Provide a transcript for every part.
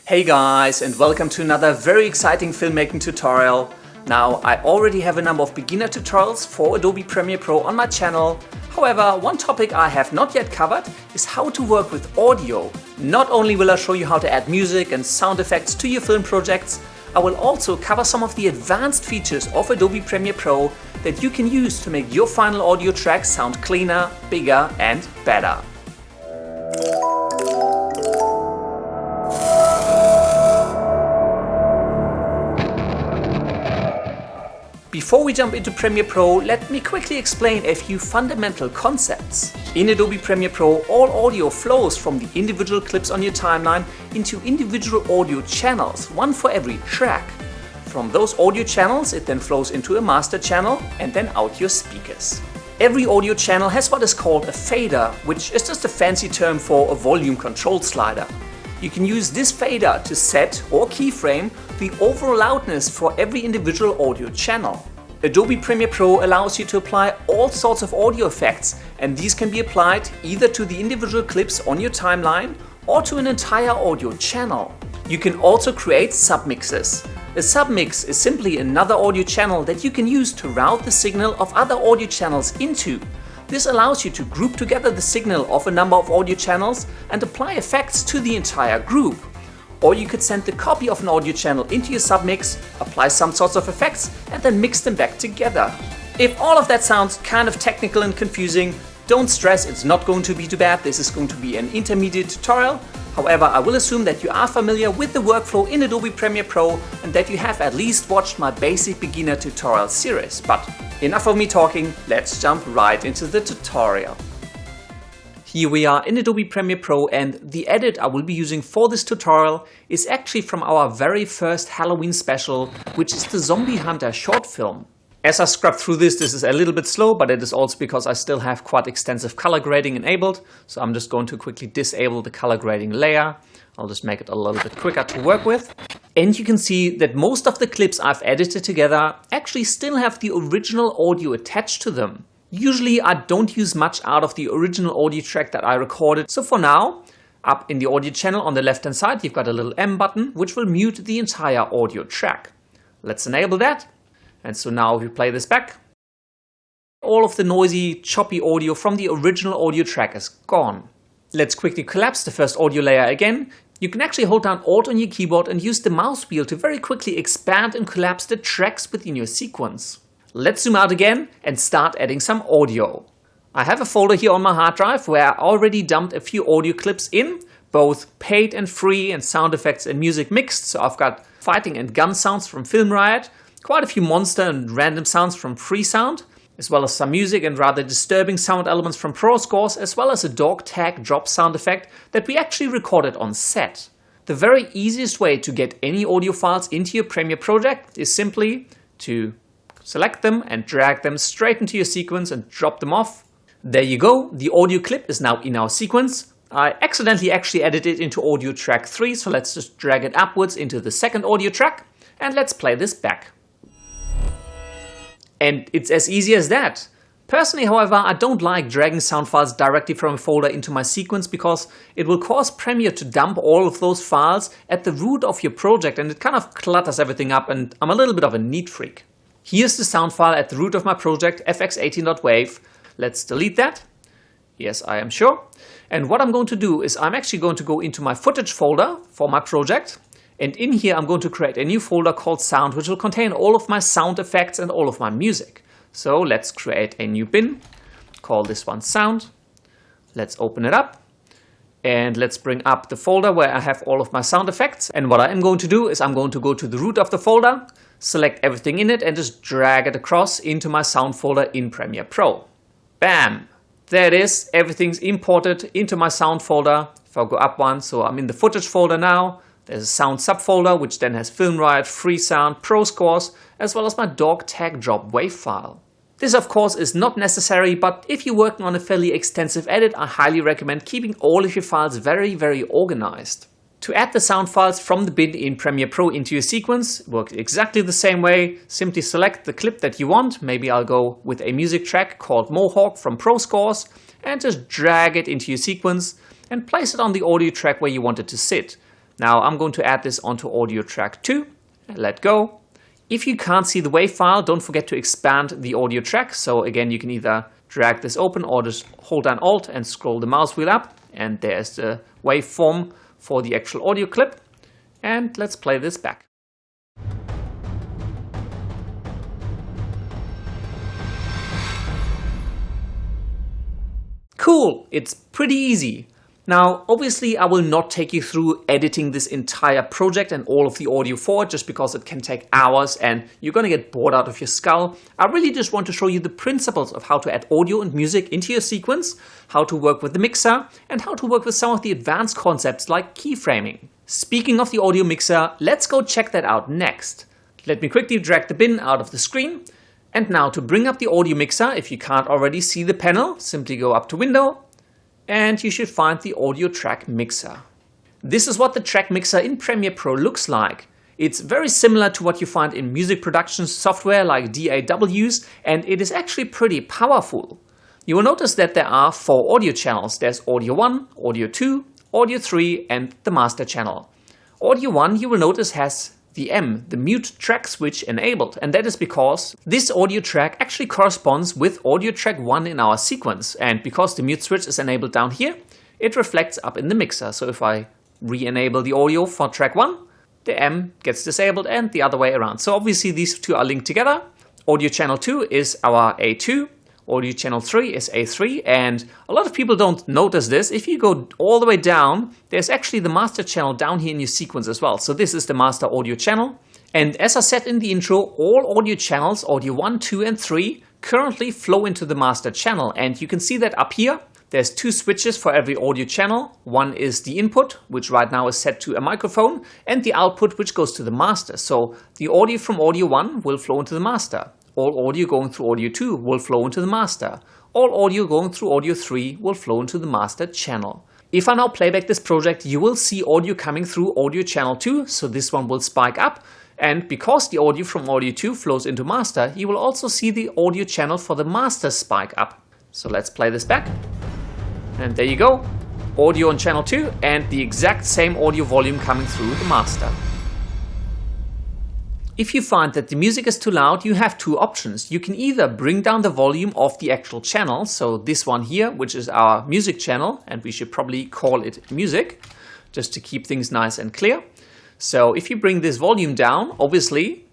Hey guys, and welcome to another very exciting filmmaking tutorial. Now, I already have a number of beginner tutorials for Adobe Premiere Pro on my channel. However, one topic I have not yet covered is how to work with audio. Not only will I show you how to add music and sound effects to your film projects, I will also cover some of the advanced features of Adobe Premiere Pro that you can use to make your final audio tracks sound cleaner, bigger and better. Before we jump into Premiere Pro, let me quickly explain a few fundamental concepts. In Adobe Premiere Pro, all audio flows from the individual clips on your timeline into individual audio channels, one for every track. From those audio channels, it then flows into a master channel and then out your speakers. Every audio channel has what is called a fader, which is just a fancy term for a volume control slider. You can use this fader to set or keyframe the overall loudness for every individual audio channel. Adobe Premiere Pro allows you to apply all sorts of audio effects, and these can be applied either to the individual clips on your timeline or to an entire audio channel. You can also create submixes. A submix is simply another audio channel that you can use to route the signal of other audio channels into. This allows you to group together the signal of a number of audio channels and apply effects to the entire group. Or you could send the copy of an audio channel into your submix, apply some sorts of effects and then mix them back together. If all of that sounds kind of technical and confusing, don't stress, it's not going to be too bad. This is going to be an intermediate tutorial. However, I will assume that you are familiar with the workflow in Adobe Premiere Pro and that you have at least watched my basic beginner tutorial series. But enough of me talking, let's jump right into the tutorial. Here we are in Adobe Premiere Pro, and the edit I will be using for this tutorial is actually from our very first Halloween special, which is the Zombie Hunter short film. As I scrub through this is a little bit slow, but it is also because I still have quite extensive color grading enabled. So I'm just going to quickly disable the color grading layer. I'll just make it a little bit quicker to work with. And you can see that most of the clips I've edited together actually still have the original audio attached to them. Usually I don't use much out of the original audio track that I recorded. So for now, up in the audio channel on the left hand side, you've got a little M button, which will mute the entire audio track. Let's enable that. And so now if we play this back, all of the noisy, choppy audio from the original audio track is gone. Let's quickly collapse the first audio layer again. You can actually hold down Alt on your keyboard and use the mouse wheel to very quickly expand and collapse the tracks within your sequence. Let's zoom out again and start adding some audio. I have a folder here on my hard drive where I already dumped a few audio clips in, both paid and free, and sound effects and music mixed. So I've got fighting and gun sounds from Film Riot, quite a few monster and random sounds from Freesound, as well as some music and rather disturbing sound elements from Pro Scores, as well as a dog tag drop sound effect that we actually recorded on set. The very easiest way to get any audio files into your Premiere project is simply to select them and drag them straight into your sequence and drop them off. There you go, the audio clip is now in our sequence. I accidentally actually edited it into audio track 3, so let's just drag it upwards into the second audio track and let's play this back. And it's as easy as that. Personally, however, I don't like dragging sound files directly from a folder into my sequence because it will cause Premiere to dump all of those files at the root of your project and it kind of clutters everything up, and I'm a little bit of a neat freak. Here's the sound file at the root of my project, fx18.wave. Let's delete that. Yes, I am sure. And what I'm going to do is I'm actually going to go into my footage folder for my project. And in here, I'm going to create a new folder called Sound, which will contain all of my sound effects and all of my music. So let's create a new bin, call this one Sound. Let's open it up. And let's bring up the folder where I have all of my sound effects. And what I am going to do is I'm going to go to the root of the folder, select everything in it and just drag it across into my sound folder in Premiere Pro. Bam! There it is. Everything's imported into my sound folder. If I go up one, so I'm in the footage folder now. There's a sound subfolder, which then has Film Riot, Freesound, Pro Scores, as well as my dog tag drop wave file. This of course is not necessary, but if you're working on a fairly extensive edit, I highly recommend keeping all of your files very organized. To add the sound files from the bin in Premiere Pro into your sequence, works exactly the same way. Simply select the clip that you want. Maybe I'll go with a music track called Mohawk from Pro Scores, and just drag it into your sequence and place it on the audio track where you want it to sit. Now I'm going to add this onto audio track 2. Let go. If you can't see the WAV file, don't forget to expand the audio track. So again, you can either drag this open or just hold down Alt and scroll the mouse wheel up. And there's the waveform for the actual audio clip. And let's play this back. Cool, it's pretty easy. Now, obviously, I will not take you through editing this entire project and all of the audio for it, just because it can take hours and you're going to get bored out of your skull. I really just want to show you the principles of how to add audio and music into your sequence, how to work with the mixer, and how to work with some of the advanced concepts like keyframing. Speaking of the audio mixer, let's go check that out next. Let me quickly drag the bin out of the screen. And now to bring up the audio mixer, if you can't already see the panel, simply go up to Window, and you should find the audio track mixer. This is what the track mixer in Premiere Pro looks like. It's very similar to what you find in music production software like DAWs, and it is actually pretty powerful. You will notice that there are 4 audio channels. There's Audio 1, Audio 2, Audio 3, and the master channel. Audio 1, you will notice, has the mute track switch enabled, and that is because this audio track actually corresponds with audio track 1 in our sequence, and because the mute switch is enabled down here, it reflects up in the mixer. So if I re-enable the audio for track 1, the M gets disabled and the other way around. So obviously these two are linked together. Audio channel 2 is our A2, audio channel 3 is A3, and a lot of people don't notice this. If you go all the way down, there's actually the master channel down here in your sequence as well. So this is the master audio channel. And as I said in the intro, all audio channels, audio 1, 2, and 3, currently flow into the master channel. And you can see that up here, there's 2 switches for every audio channel. One is the input, which right now is set to a microphone, and the output, which goes to the master. So the audio from audio 1 will flow into the master. All audio going through audio 2 will flow into the master. All audio going through audio 3 will flow into the master channel. If I now playback this project, you will see audio coming through audio channel 2, so this one will spike up. And because the audio from audio 2 flows into master, you will also see the audio channel for the master spike up. So let's play this back. And there you go. Audio on channel 2 and the exact same audio volume coming through the master. If you find that the music is too loud, you have 2 options. You can either bring down the volume of the actual channel, so this one here, which is our music channel, and we should probably call it music, just to keep things nice and clear. So if you bring this volume down, obviously,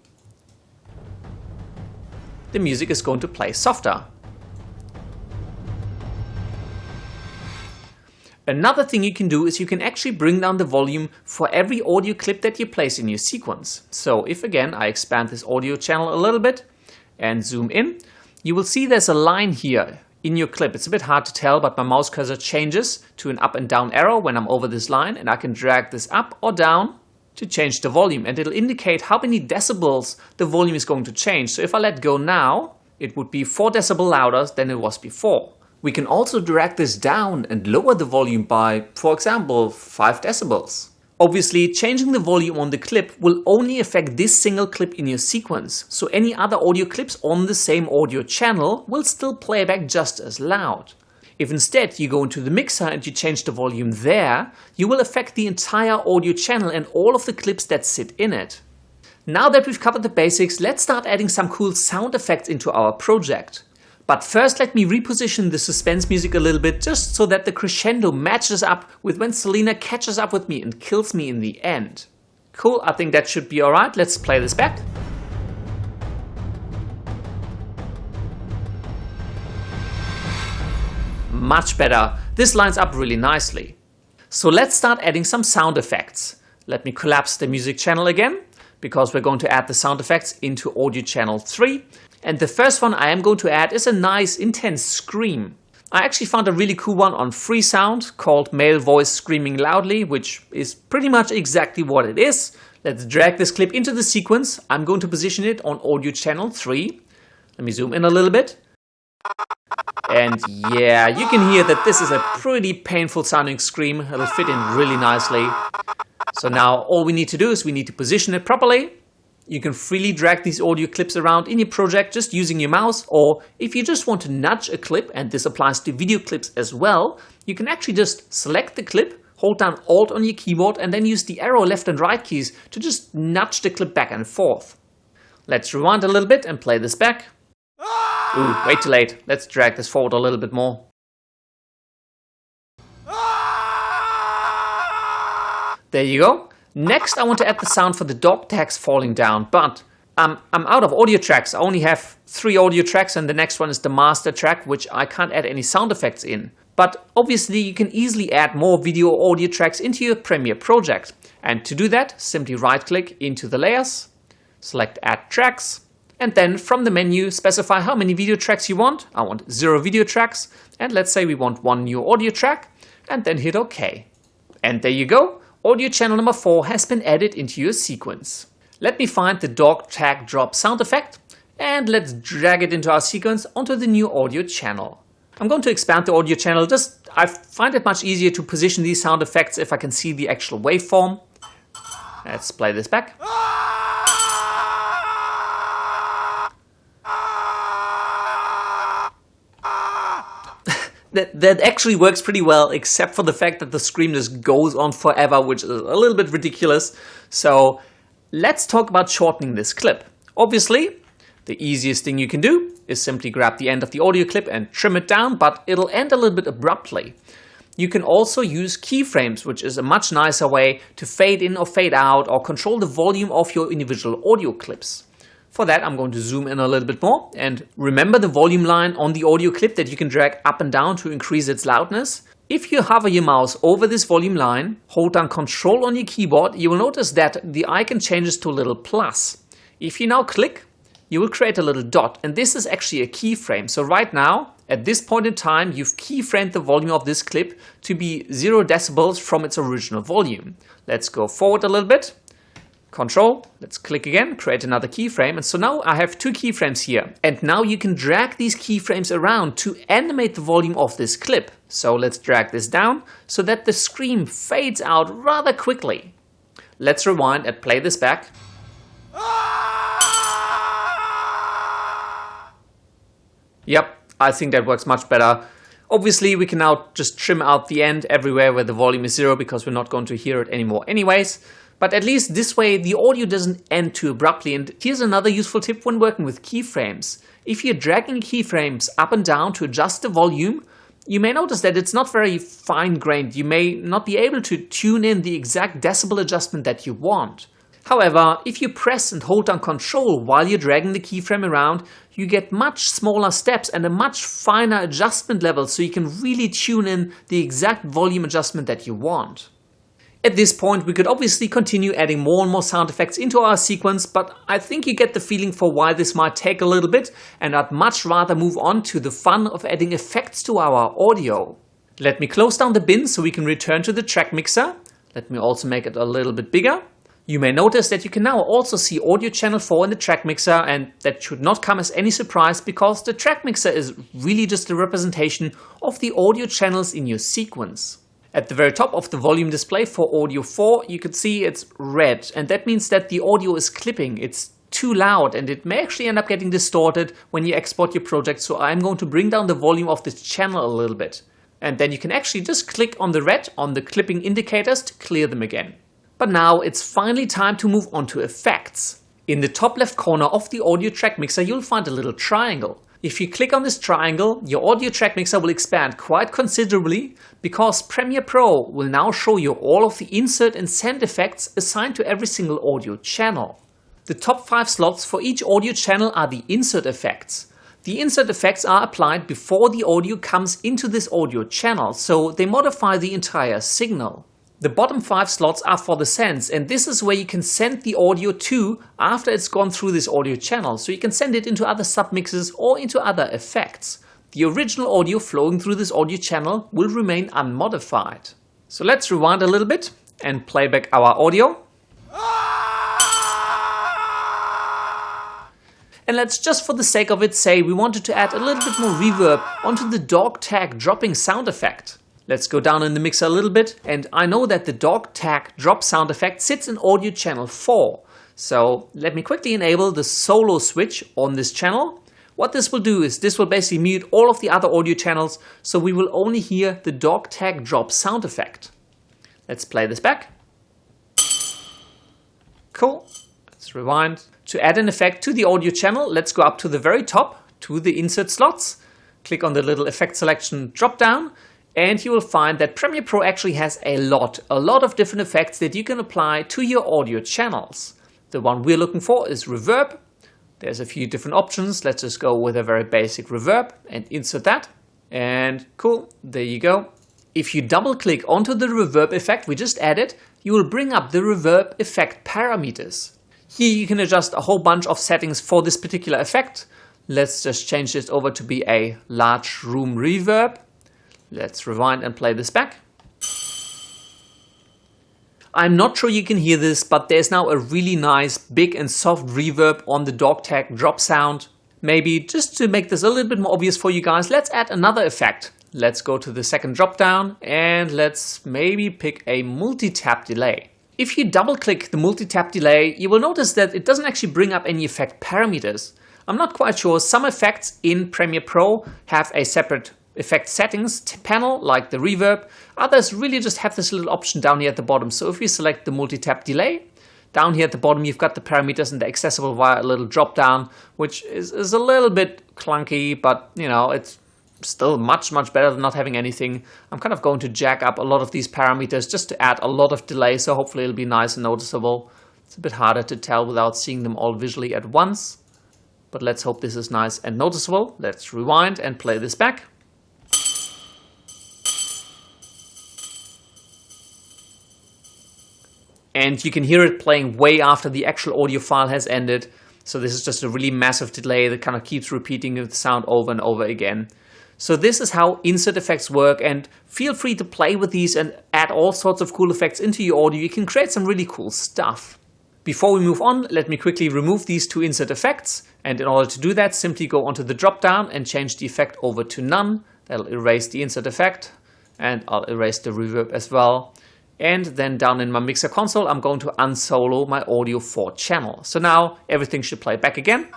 the music is going to play softer. Another thing you can do is you can actually bring down the volume for every audio clip that you place in your sequence. So if again I expand this audio channel a little bit and zoom in, you will see there's a line here in your clip. It's a bit hard to tell, but my mouse cursor changes to an up and down arrow when I'm over this line, and I can drag this up or down to change the volume, and it'll indicate how many decibels the volume is going to change. So if I let go now, it would be 4 decibels louder than it was before. We can also drag this down and lower the volume by, for example, 5 decibels. Obviously, changing the volume on the clip will only affect this single clip in your sequence, so any other audio clips on the same audio channel will still play back just as loud. If instead you go into the mixer and you change the volume there, you will affect the entire audio channel and all of the clips that sit in it. Now that we've covered the basics, let's start adding some cool sound effects into our project. But first let me reposition the suspense music a little bit, just so that the crescendo matches up with when Selena catches up with me and kills me in the end. Cool, I think that should be alright. Let's play this back. Much better. This lines up really nicely. So let's start adding some sound effects. Let me collapse the music channel again, because we're going to add the sound effects into audio channel 3. And the first one I am going to add is a nice intense scream. I actually found a really cool one on Freesound called Male Voice Screaming Loudly, which is pretty much exactly what it is. Let's drag this clip into the sequence. I'm going to position it on audio channel 3. Let me zoom in a little bit. And yeah, you can hear that this is a pretty painful sounding scream. It'll fit in really nicely. So now all we need to do is we need to position it properly. You can freely drag these audio clips around in your project just using your mouse, or if you just want to nudge a clip, and this applies to video clips as well, you can actually just select the clip, hold down Alt on your keyboard and then use the arrow left and right keys to just nudge the clip back and forth. Let's rewind a little bit and play this back. Ooh, way too late. Let's drag this forward a little bit more. There you go. Next I want to add the sound for the dog tags falling down, but I'm out of audio tracks. I only have 3 audio tracks and the next one is the master track, which I can't add any sound effects in. But obviously you can easily add more video or audio tracks into your Premiere project. And to do that, simply right click into the layers, select add tracks, and then from the menu specify how many video tracks you want. I want 0 video tracks, and let's say we want 1 new audio track, and then hit OK. And there you go, audio channel number 4 has been added into your sequence. Let me find the dog tag drop sound effect, and let's drag it into our sequence onto the new audio channel. I'm going to expand the audio channel, I find it much easier to position these sound effects if I can see the actual waveform. Let's play this back. That actually works pretty well, except for the fact that the scream just goes on forever, which is a little bit ridiculous. So let's talk about shortening this clip. Obviously, the easiest thing you can do is simply grab the end of the audio clip and trim it down, but it'll end a little bit abruptly. You can also use keyframes, which is a much nicer way to fade in or fade out or control the volume of your individual audio clips. For that, I'm going to zoom in a little bit more, and remember the volume line on the audio clip that you can drag up and down to increase its loudness. If you hover your mouse over this volume line, hold down Ctrl on your keyboard, you will notice that the icon changes to a little plus. If you now click, you will create a little dot, and this is actually a keyframe. So right now, at this point in time, you've keyframed the volume of this clip to be 0 decibels from its original volume. Let's go forward a little bit. Control, let's click again, create another keyframe. And so now I have 2 keyframes here. And now you can drag these keyframes around to animate the volume of this clip. So let's drag this down so that the scream fades out rather quickly. Let's rewind and play this back. Yep, I think that works much better. Obviously, we can now just trim out the end everywhere where the volume is 0 because we're not going to hear it anymore anyways. But at least this way the audio doesn't end too abruptly. And here's another useful tip when working with keyframes. If you're dragging keyframes up and down to adjust the volume, you may notice that it's not very fine-grained. You may not be able to tune in the exact decibel adjustment that you want. However, if you press and hold down Ctrl while you're dragging the keyframe around, you get much smaller steps and a much finer adjustment level, so you can really tune in the exact volume adjustment that you want. At this point, we could obviously continue adding more and more sound effects into our sequence, but I think you get the feeling for why this might take a little bit, and I'd much rather move on to the fun of adding effects to our audio. Let me close down the bin so we can return to the track mixer. Let me also make it a little bit bigger. You may notice that you can now also see audio channel 4 in the track mixer, and that should not come as any surprise because the track mixer is really just a representation of the audio channels in your sequence. At the very top of the volume display for audio 4, you can see it's red, and that means that the audio is clipping. It's too loud and it may actually end up getting distorted when you export your project, so I'm going to bring down the volume of this channel a little bit. And then you can actually just click on the red on the clipping indicators to clear them again. But now it's finally time to move on to effects. In the top left corner of the audio track mixer, you'll find a little triangle. If you click on this triangle, your audio track mixer will expand quite considerably because Premiere Pro will now show you all of the insert and send effects assigned to every single audio channel. The top 5 slots for each audio channel are the insert effects. The insert effects are applied before the audio comes into this audio channel, so they modify the entire signal. The bottom 5 slots are for the sends, and this is where you can send the audio to after it's gone through this audio channel, so you can send it into other submixes or into other effects. The original audio flowing through this audio channel will remain unmodified. So let's rewind a little bit and play back our audio. And let's just for the sake of it say we wanted to add a little bit more reverb onto the dog tag dropping sound effect. Let's go down in the mixer a little bit, and I know that the dog tag drop sound effect sits in audio channel 4. So let me quickly enable the solo switch on this channel. What this will do is this will basically mute all of the other audio channels, so we will only hear the dog tag drop sound effect. Let's play this back. Cool. Let's rewind. To add an effect to the audio channel, let's go up to the very top to the insert slots. Click on the little effect selection drop down, and you will find that Premiere Pro actually has a lot of different effects that you can apply to your audio channels. The one we're looking for is reverb. There's a few different options. Let's just go with a very basic reverb and insert that. And cool, there you go. If you double click onto the reverb effect we just added, you will bring up the reverb effect parameters. Here you can adjust a whole bunch of settings for this particular effect. Let's just change this over to be a large room reverb. Let's rewind and play this back. I'm not sure you can hear this, but there's now a really nice big and soft reverb on the dog tag drop sound. Maybe just to make this a little bit more obvious for you guys, let's add another effect. Let's go to the second drop down and let's maybe pick a multi-tap delay. If you double click the multi-tap delay, you will notice that it doesn't actually bring up any effect parameters. I'm not quite sure. Some effects in Premiere Pro have a separate effect settings panel like the reverb. Others really just have this little option down here at the bottom. So if you select the multi-tap delay, down here at the bottom you've got the parameters and they're accessible via a little drop down, which is a little bit clunky, but you know, it's still much better than not having anything. I'm kind of going to jack up a lot of these parameters just to add a lot of delay, so hopefully it'll be nice and noticeable. It's a bit harder to tell without seeing them all visually at once, but let's hope this is nice and noticeable. Let's rewind and play this back. And you can hear it playing way after the actual audio file has ended. So this is just a really massive delay that kind of keeps repeating the sound over and over again. So this is how insert effects work, and feel free to play with these and add all sorts of cool effects into your audio. You can create some really cool stuff. Before we move on, let me quickly remove these two insert effects. And in order to do that, simply go onto the drop down and change the effect over to none. That'll erase the insert effect, and I'll erase the reverb as well. And then down in my mixer console, I'm going to unsolo my audio 4 channel. So now everything should play back again.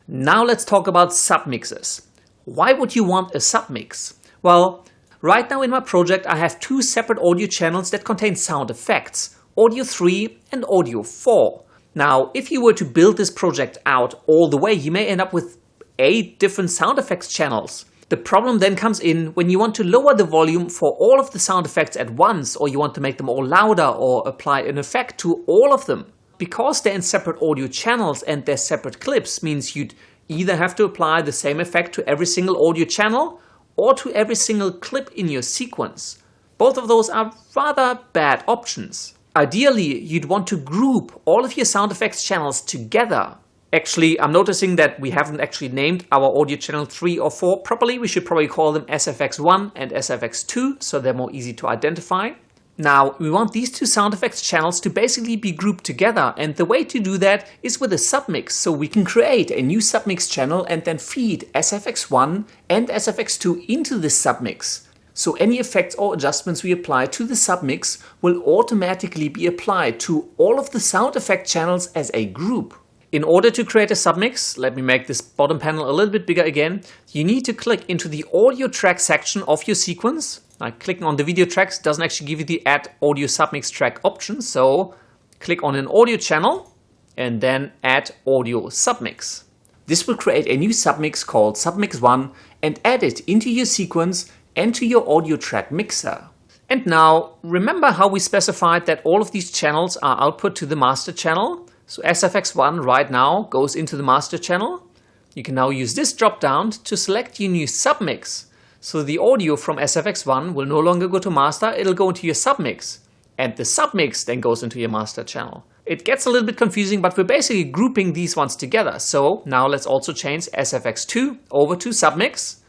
Now let's talk about submixes. Why would you want a submix? Well, right now in my project I have two separate audio channels that contain sound effects, audio 3 and audio 4. Now, if you were to build this project out all the way, you may end up with 8 different sound effects channels. The problem then comes in when you want to lower the volume for all of the sound effects at once, or you want to make them all louder or apply an effect to all of them. Because they're in separate audio channels and they're separate clips means you'd either have to apply the same effect to every single audio channel or to every single clip in your sequence. Both of those are rather bad options. Ideally, you'd want to group all of your sound effects channels together. Actually, I'm noticing that we haven't actually named our audio channel 3 or 4 properly. We should probably call them SFX1 and SFX2 so they're more easy to identify. Now, we want these two sound effects channels to basically be grouped together, and the way to do that is with a submix. So we can create a new submix channel and then feed SFX1 and SFX2 into this submix. So any effects or adjustments we apply to the submix will automatically be applied to all of the sound effect channels as a group. In order to create a submix, let me make this bottom panel a little bit bigger again, you need to click into the audio track section of your sequence. Now, clicking on the video tracks doesn't actually give you the add audio submix track option, so click on an audio channel and then add audio submix. This will create a new submix called Submix1 and add it into your sequence and to your audio track mixer. And now, remember how we specified that all of these channels are output to the master channel? So SFX1 right now goes into the master channel. You can now use this drop down to select your new submix. So the audio from SFX1 will no longer go to master, it'll go into your submix. And the submix then goes into your master channel. It gets a little bit confusing, but we're basically grouping these ones together. So now let's also change SFX2 over to submix.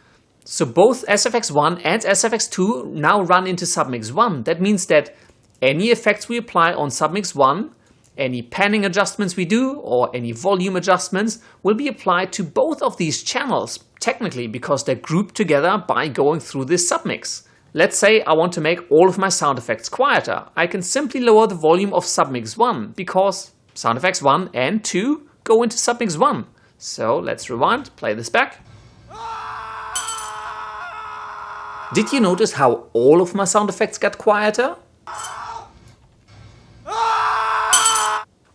So both SFX1 and SFX2 now run into Submix1. That means that any effects we apply on Submix1, any panning adjustments we do, or any volume adjustments will be applied to both of these channels, technically because they're grouped together by going through this submix. Let's say I want to make all of my sound effects quieter. I can simply lower the volume of Submix1 because sound effects 1 and 2 go into Submix1. So let's rewind, play this back. Did you notice how all of my sound effects got quieter?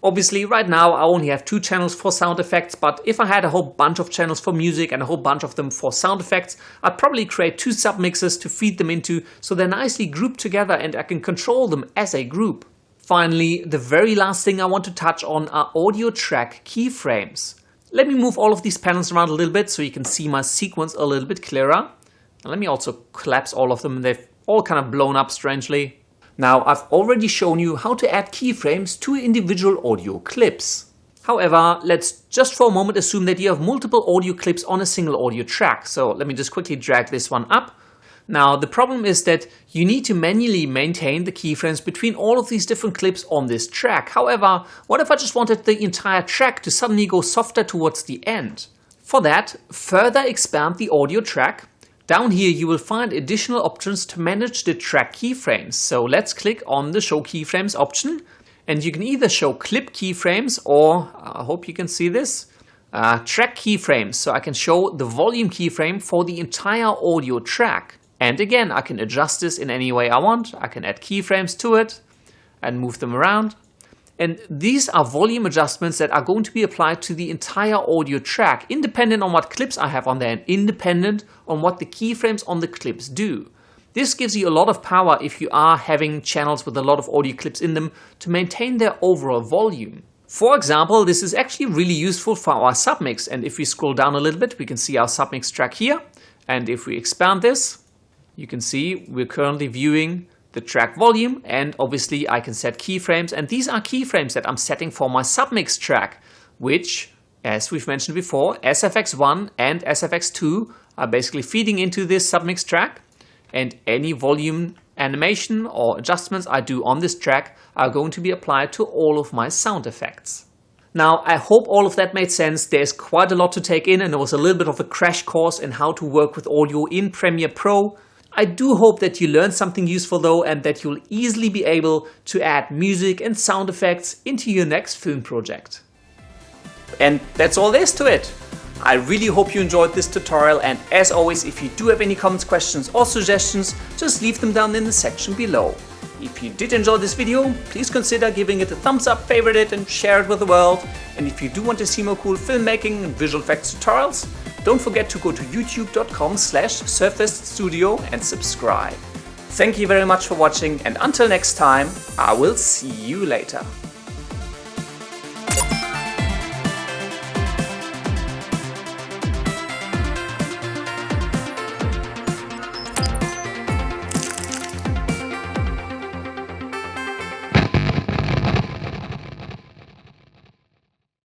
Obviously, right now I only have 2 channels for sound effects, but if I had a whole bunch of channels for music and a whole bunch of them for sound effects, I'd probably create 2 submixes to feed them into so they're nicely grouped together and I can control them as a group. Finally, the very last thing I want to touch on are audio track keyframes. Let me move all of these panels around a little bit so you can see my sequence a little bit clearer. And let me also collapse all of them, they've all kind of blown up strangely. Now, I've already shown you how to add keyframes to individual audio clips. However, let's just for a moment assume that you have multiple audio clips on a single audio track. So let me just quickly drag this one up. Now, the problem is that you need to manually maintain the keyframes between all of these different clips on this track. However, what if I just wanted the entire track to suddenly go softer towards the end? For that, further expand the audio track. Down here you will find additional options to manage the track keyframes. So let's click on the show keyframes option and you can either show clip keyframes or, I hope you can see this, track keyframes. So I can show the volume keyframe for the entire audio track. And again, I can adjust this in any way I want. I can add keyframes to it and move them around. And these are volume adjustments that are going to be applied to the entire audio track, independent on what clips I have on there and independent on what the keyframes on the clips do. This gives you a lot of power if you are having channels with a lot of audio clips in them to maintain their overall volume. For example, this is actually really useful for our submix, and if we scroll down a little bit, we can see our submix track here. And if we expand this, you can see we're currently viewing the track volume, and obviously I can set keyframes, and these are keyframes that I'm setting for my submix track, which, as we've mentioned before, SFX1 and SFX2 are basically feeding into this submix track, and any volume animation or adjustments I do on this track are going to be applied to all of my sound effects. Now, I hope all of that made sense. There's quite a lot to take in, and it was a little bit of a crash course in how to work with audio in Premiere Pro. I do hope that you learned something useful though, and that you'll easily be able to add music and sound effects into your next film project. And that's all there is to it. I really hope you enjoyed this tutorial, and as always, if you do have any comments, questions or suggestions, just leave them down in the section below. If you did enjoy this video, please consider giving it a thumbs up, favorite it and share it with the world. And if you do want to see more cool filmmaking and visual effects tutorials, don't forget to go to youtube.com/surfacedstudio and subscribe. Thank you very much for watching, and until next time, I will see you later.